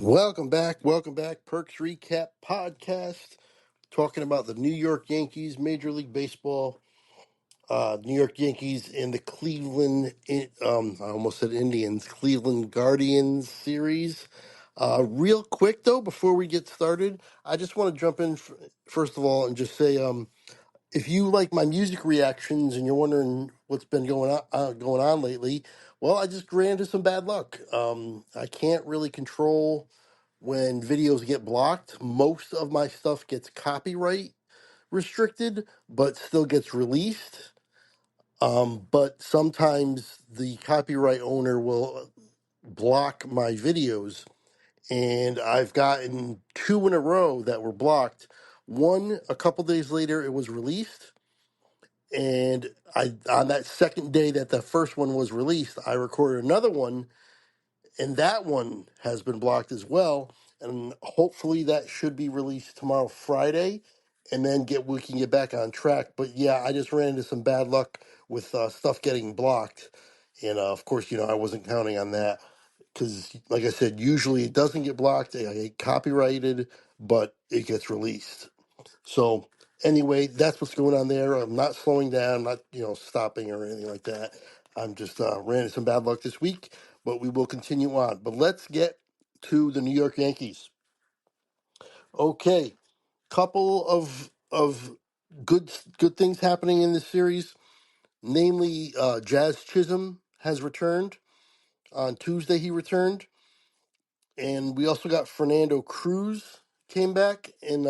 Welcome back. Perks Recap Podcast, talking about the New York Yankees, Major League Baseball, New York Yankees, and the I almost said Indians, Cleveland Guardians series. Real quick though, before we get started, I just want to jump in first of all and just say, if you like my music reactions and you're wondering what's been going on lately, well, I just ran into some bad luck. I can't really control when videos get blocked. Most of my stuff gets copyright restricted, but still gets released. But sometimes the copyright owner will block my videos, and I've gotten two in a row that were blocked. One, a couple days later, it was released, and I on that second day that the first one was released, I recorded another one, and that one has been blocked as well. And hopefully that should be released tomorrow, Friday, and then get we can get back on track. But yeah, I just ran into some bad luck with stuff getting blocked, and of course, I wasn't counting on that because, like I said, usually it doesn't get blocked. I get copyrighted, but it gets released. So anyway, that's what's going on there. I'm not slowing down, not stopping or anything like that. I'm just ran into some bad luck this week, but we will continue on. But let's get to the New York Yankees. Okay, couple of good things happening in this series. Namely, Jazz Chisholm has returned on Tuesday. He returned, and we also got Fernando Cruz came back, and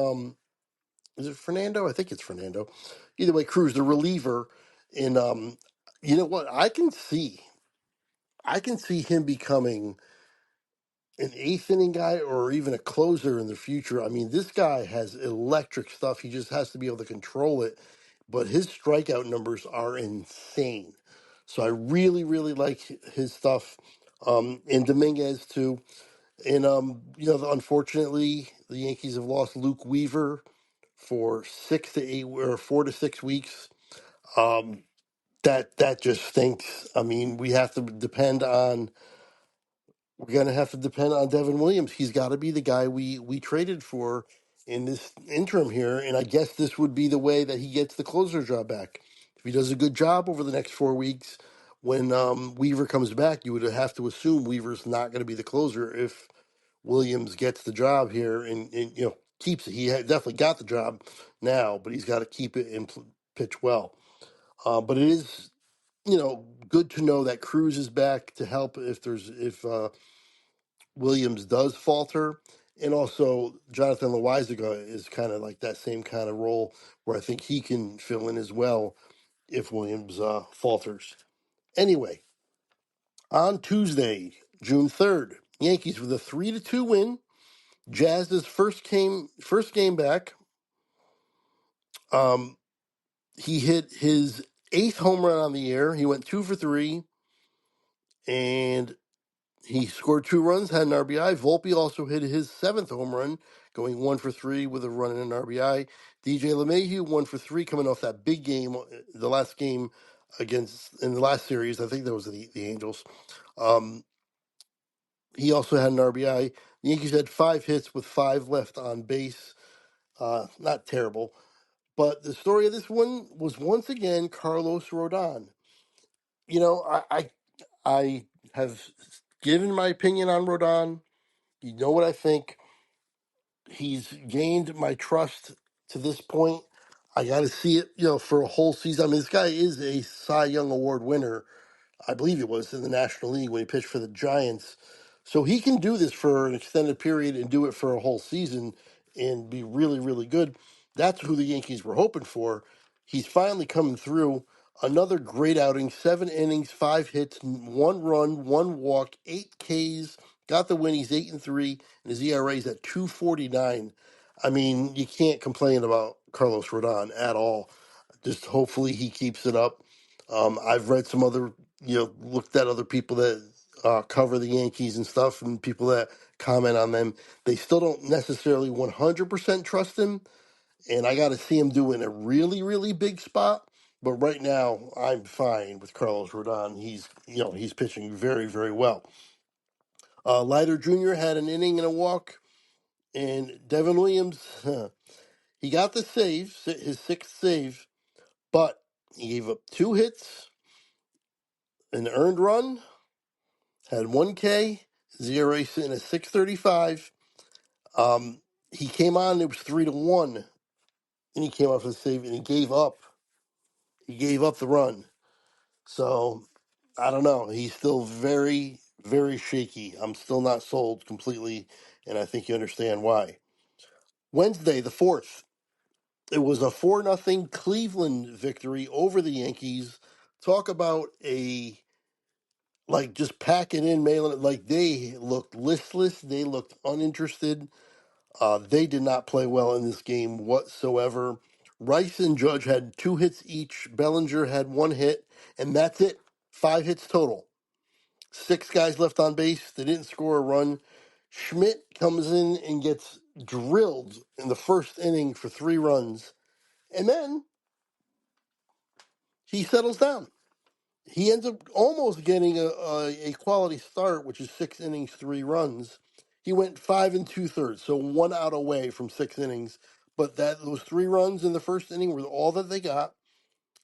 is it Fernando? I think it's Fernando. Either way, Cruz, the reliever, and you know what? I can see him becoming an eighth inning guy or even a closer in the future. I mean, this guy has electric stuff. He just has to be able to control it. But his strikeout numbers are insane. So I really, really like his stuff. And Dominguez too. And unfortunately, the Yankees have lost Luke Weaver for 6 to 8 or 4 to 6 weeks. Um, that just stinks. I mean, we're gonna have to depend on Devin Williams. He's got to be the guy we traded for in this interim here, and I guess this would be the way that he gets the closer job back. If he does a good job over the next 4 weeks, when Weaver comes back, you would have to assume Weaver's not going to be the closer if Williams gets the job here and keeps it. Definitely got the job now, but he's got to keep it and pitch well. But it is good to know that Cruz is back to help if Williams does falter, and also Jonathan Loizaga is kind of like that same kind of role where I think he can fill in as well if Williams falters. Anyway, on Tuesday, June 3rd, Yankees with a 3-2 win. Jazz's first game back. Um, he hit his eighth home run on the year. He went 2 for 3, and he scored 2 runs, had an RBI. Volpe also hit his seventh home run, going 1 for 3 with a run and an RBI. DJ LeMahieu 1 for 3, coming off that big game, the last game in the last series. I think that was the Angels. Um, he also had an RBI. The Yankees had 5 hits with 5 left on base. Not terrible. But the story of this one was once again Carlos Rodon. I have given my opinion on Rodon. You know what I think. He's gained my trust to this point. I got to see it, for a whole season. I mean, this guy is a Cy Young Award winner. I believe it was in the National League when he pitched for the Giants. So he can do this for an extended period and do it for a whole season and be really, really good. That's who the Yankees were hoping for. He's finally coming through. Another great outing, 7 innings, 5 hits, 1 run, 1 walk, 8 Ks. Got the win. He's 8-3, and his ERA is at 2.49. I mean, you can't complain about Carlos Rodon at all. Just hopefully he keeps it up. I've read some other, looked at other people that cover the Yankees and stuff, and people that comment on them. They still don't necessarily 100% trust him, and I got to see him do it in a really, really big spot. But right now, I'm fine with Carlos Rodon. He's pitching very, very well. Leiter Jr. had an inning and a walk, and Devin Williams, he got the save, his sixth save, but he gave up 2 hits, an earned run, had 1K, ZRA sitting at 635. He came on, it was 3-1, and he came off the save, and he gave up. He gave up the run. So I don't know. He's still very, very shaky. I'm still not sold completely, and I think you understand why. Wednesday, the 4th, it was a 4-0 Cleveland victory over the Yankees. Talk about just packing in, mailing it. Like, they looked listless. They looked uninterested. They did not play well in this game whatsoever. Rice and Judge had 2 hits each. Bellinger had 1 hit, and that's it. 5 hits total. 6 guys left on base. They didn't score a run. Schmidt comes in and gets drilled in the first inning for 3 runs, and then he settles down. He ends up almost getting a quality start, which is 6 innings, 3 runs. He went 5 2/3, so 1 out away from 6 innings. But those 3 runs in the first inning were all that they got.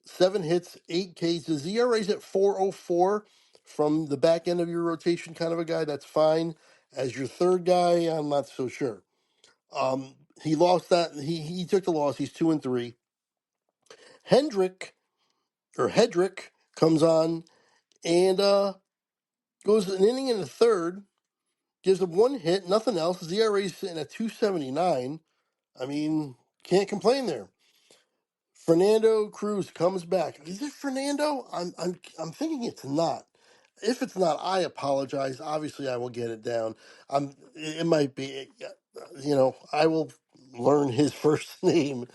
7 hits, 8 Ks. The ZRA's at 404 from the back end of your rotation, kind of a guy. That's fine. As your third guy, I'm not so sure. He lost that. He took the loss. He's 2-3. Hedrick comes on and goes an inning and a third, gives up 1 hit, nothing else. ZRA's sitting at 279. I mean, can't complain there. Fernando Cruz comes back. Is it Fernando? I'm thinking it's not. If it's not, I apologize. Obviously, I will get it down. It might be. I will learn his first name,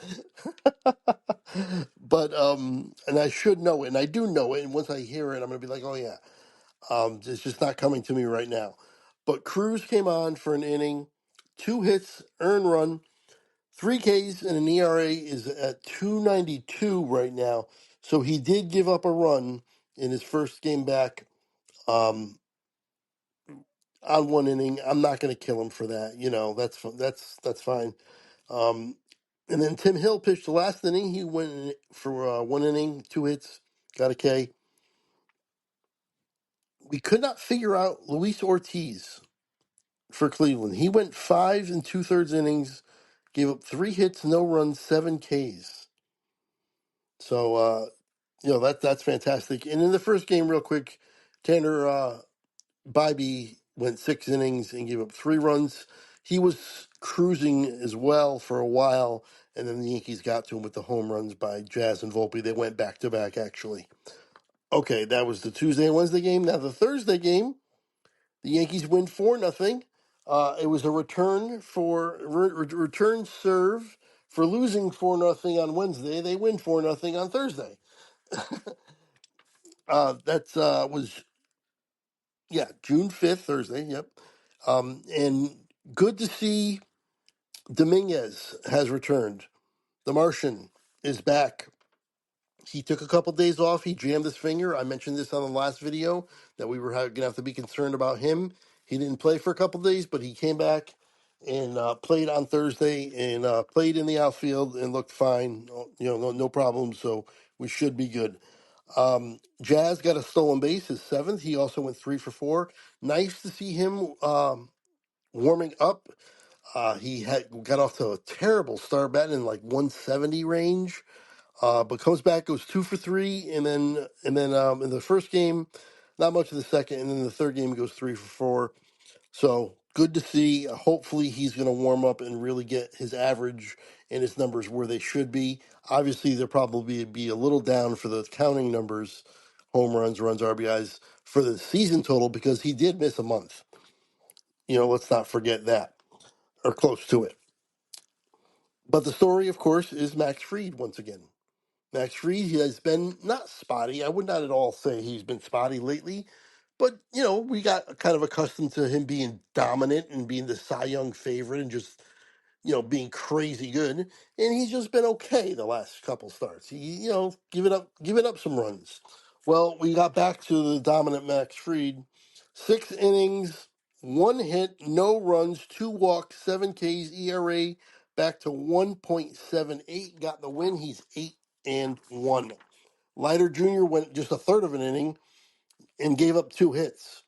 but and I should know it, and I do know it. And once I hear it, I'm gonna be like, oh yeah. It's just not coming to me right now. But Cruz came on for an inning, 2 hits, earned run, 3 Ks, and an ERA is at 2.92 right now. So he did give up a run in his first game back um, on 1 inning. I'm not going to kill him for that. That's fine. Um, and then Tim Hill pitched the last inning. He went for 1 inning, 2 hits, got a K. We could not figure out Luis Ortiz for Cleveland. He went 5 2/3 innings, gave up 3 hits, no runs, 7 Ks. So that's fantastic. And in the first game, real quick, Tanner Bybee went 6 innings and gave up 3 runs. He was cruising as well for a while, and then the Yankees got to him with the home runs by Jazz and Volpe. They went back to back, actually. Okay, that was the Tuesday and Wednesday game. Now the Thursday game, the Yankees win 4-0. It was a return serve for losing 4-0 on Wednesday. They win 4-0 on Thursday. That was June 5th, Thursday. Yep. And good to see Dominguez has returned. The Martian is back. He took a couple days off. He jammed his finger. I mentioned this on the last video that we were going to have to be concerned about him. He didn't play for a couple days, but he came back and played on Thursday and played in the outfield and looked fine. No problem. So we should be good. Jazz got a stolen base, his seventh. He also went 3 for 4. Nice to see him warming up. He had got off to a terrible start, batting in like 170 range. But comes back, goes 2 for 3, and then in the first game, not much in the second, and then the third game he goes 3 for 4. So good to see. Hopefully he's going to warm up and really get his average and his numbers where they should be. Obviously they'll probably be a little down for the counting numbers, home runs, runs, RBIs for the season total because he did miss a month. Let's not forget that, or close to it. But the story, of course, is Max Fried once again. Max Fried, he has been not spotty. I would not at all say he's been spotty lately, but we got kind of accustomed to him being dominant and being the Cy Young favorite and just being crazy good. And he's just been okay the last couple starts. He giving up some runs. Well, we got back to the dominant Max Fried, 6 innings, 1 hit, no runs, 2 walks, 7 Ks, ERA back to 1.78. Got the win. He's 8-1. Leiter Jr. went just a third of an inning and gave up 2 hits.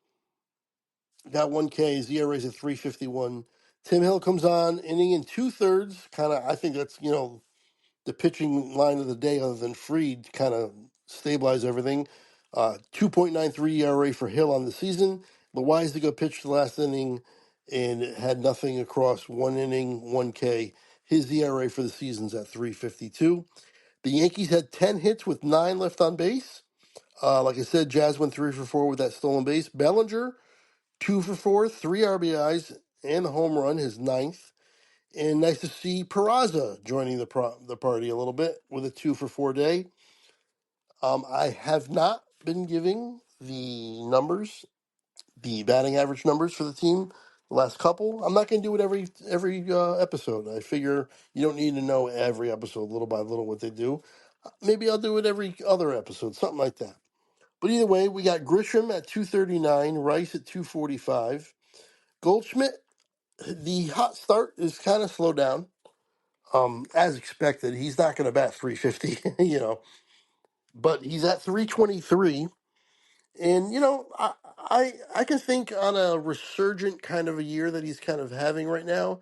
Got 1 K. His ERA's at 3.51. Tim Hill comes on, inning and 2/3. Kind of, I think that's, the pitching line of the day, other than Fried, kind of stabilize everything. 2.93 ERA for Hill on the season. Loizaga pitched the last inning and had nothing across 1 inning, 1 K. His ERA for the season's at 3.52. The Yankees had 10 hits with 9 left on base. Like I said, Jazz went 3 for 4 with that stolen base. Bellinger, 2 for 4, 3 RBIs, and a home run, his ninth. And nice to see Peraza joining the party a little bit with a 2 for 4 day. I have not been giving the numbers, the batting average numbers for the team the last couple. I'm not going to do it every episode. I figure you don't need to know every episode little by little what they do. Maybe I'll do it every other episode, something like that. But either way, we got Grisham at 239, Rice at 245. Goldschmidt, the hot start is kind of slowed down. As expected, he's not going to bat 350, but he's at 323. And, I can think on a resurgent kind of a year that he's kind of having right now,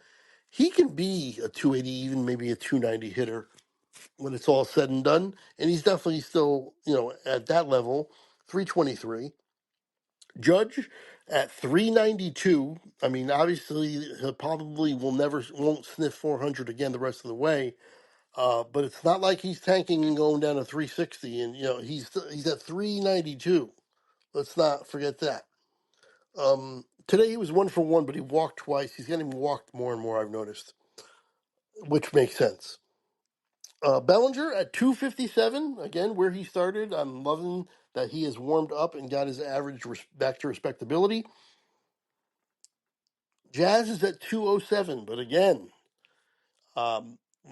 he can be a 280, even maybe a 290 hitter when it's all said and done. And he's definitely still, at that level, 323. Judge at 392. I mean, obviously, he probably won't sniff 400 again the rest of the way. But it's not like he's tanking and going down to 360, and he's at 392. Let's not forget that. Today he was 1 for 1, but he walked twice. He's getting walked more and more, I've noticed, which makes sense. Bellinger at 257, again, where he started. I'm loving that he has warmed up and got his average back to respectability. Jazz is at 207, but again,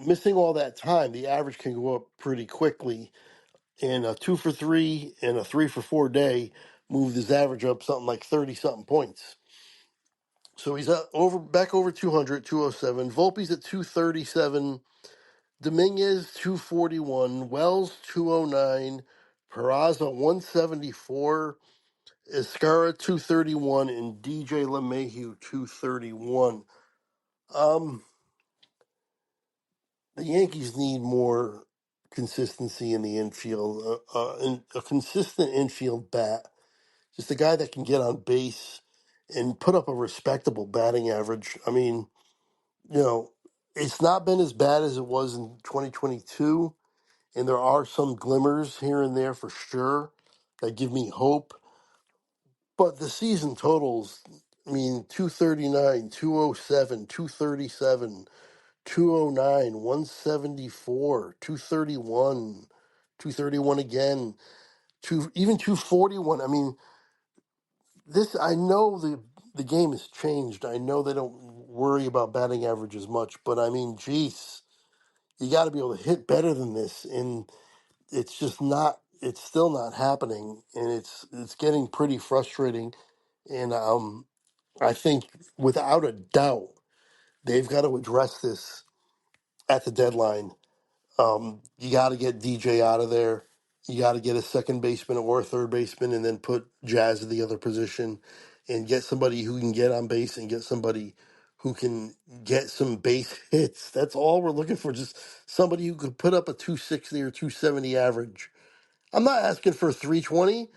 missing all that time, the average can go up pretty quickly. And a 2 for 3 and a 3 for 4 day moved his average up something like 30 something points. So he's back over 200, 207. Volpe's at 237. Dominguez 241. Wells 209. Peraza 174. Escara 231 and DJ LeMahieu 231. The Yankees need more consistency in the infield, a consistent infield bat, just a guy that can get on base and put up a respectable batting average. I mean, it's not been as bad as it was in 2022, and there are some glimmers here and there for sure that give me hope. But the season totals, I mean, 239, 207, 237, 209, 174, 231, 231 again, even 241. I mean, I know the game has changed. I know they don't worry about batting average as much, but I mean, geez, you got to be able to hit better than this, and it's just not. It's still not happening, and it's getting pretty frustrating. And I think without a doubt, they've got to address this at the deadline. You got to get DJ out of there. You got to get a second baseman or a third baseman, and then put Jazz at the other position, and get somebody who can get on base and get somebody who can get some base hits. That's all we're looking for. Just somebody who could put up a 260 or 270 average. I'm not asking for 320,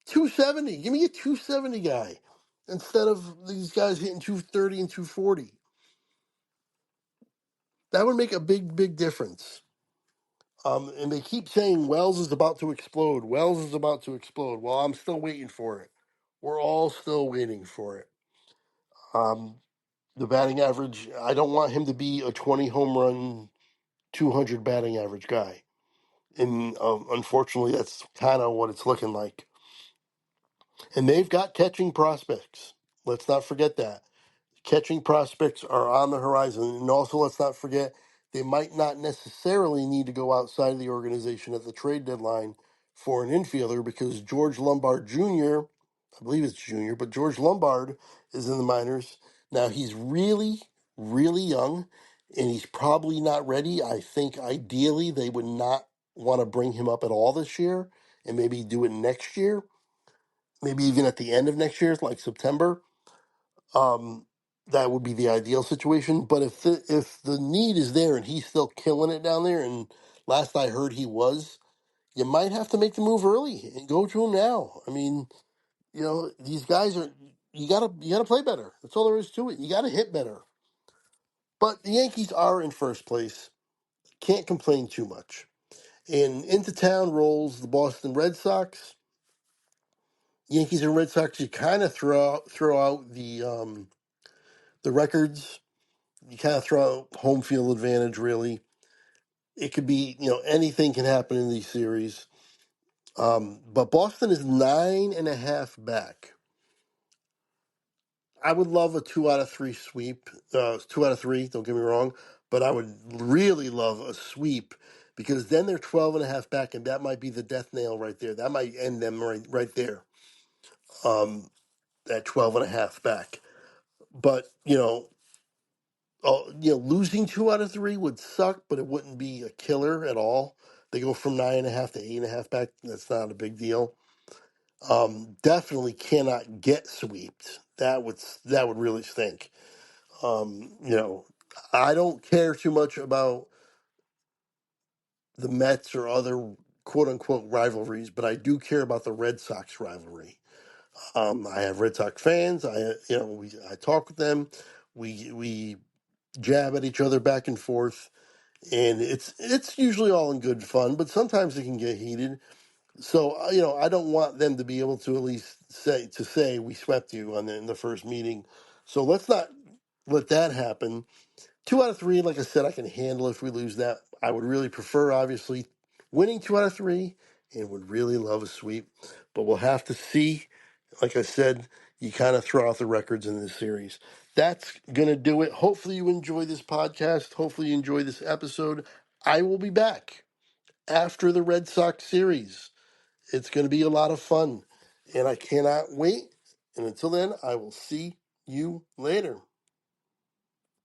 270. Give me a 270 guy instead of these guys hitting 230 and 240. That would make a big, big difference. And they keep saying Wells is about to explode. Wells is about to explode. Well, I'm still waiting for it. We're all still waiting for it. Um, the batting average, I don't want him to be a 20 home run, 200 batting average guy. And unfortunately, that's kind of what it's looking like. And they've got catching prospects. Let's not forget that. Catching prospects are on the horizon. And also, let's not forget, they might not necessarily need to go outside of the organization at the trade deadline for an infielder, because George Lombard Jr. I believe it's junior, but George Lombard is in the minors. Now he's really, really young, and he's probably not ready. I think ideally they would not want to bring him up at all this year, and maybe do it next year, maybe even at the end of next year, like September. Um, that would be the ideal situation. But if the need is there and he's still killing it down there, and last I heard he was, you might have to make the move early and go to him now. I mean, these guys are you gotta play better. That's all there is to it. You gotta hit better. But the Yankees are in first place. Can't complain too much. And into town rolls the Boston Red Sox. Yankees and Red Sox. You kind of throw out the records. You kind of throw out home field advantage. Really, it could be anything can happen in these series. But Boston is 9.5 back. I would love a 2 out of 3 sweep. 2 out of 3, don't get me wrong, but I would really love a sweep because then they're 12.5 back, and that might be the death nail right there. That might end them right there. At 12.5 back. But losing 2 out of 3 would suck, but it wouldn't be a killer at all. They go from 9.5 to 8.5 back. That's not a big deal. Definitely cannot get swept. That would really stink. I don't care too much about the Mets or other quote unquote rivalries, but I do care about the Red Sox rivalry. I have Red Sox fans. I talk with them. We jab at each other back and forth, and it's usually all in good fun, but sometimes it can get heated. So I don't want them to be able to at least say we swept you in the first meeting. So let's not let that happen. 2 out of 3, like I said, I can handle if we lose that. I would really prefer, obviously, winning 2 out of 3, and would really love a sweep. But we'll have to see. Like I said, you kind of throw out the records in this series. That's gonna do it. Hopefully, you enjoy this podcast. Hopefully, you enjoy this episode. I will be back after the Red Sox series. It's going to be a lot of fun, and I cannot wait. And until then, I will see you later.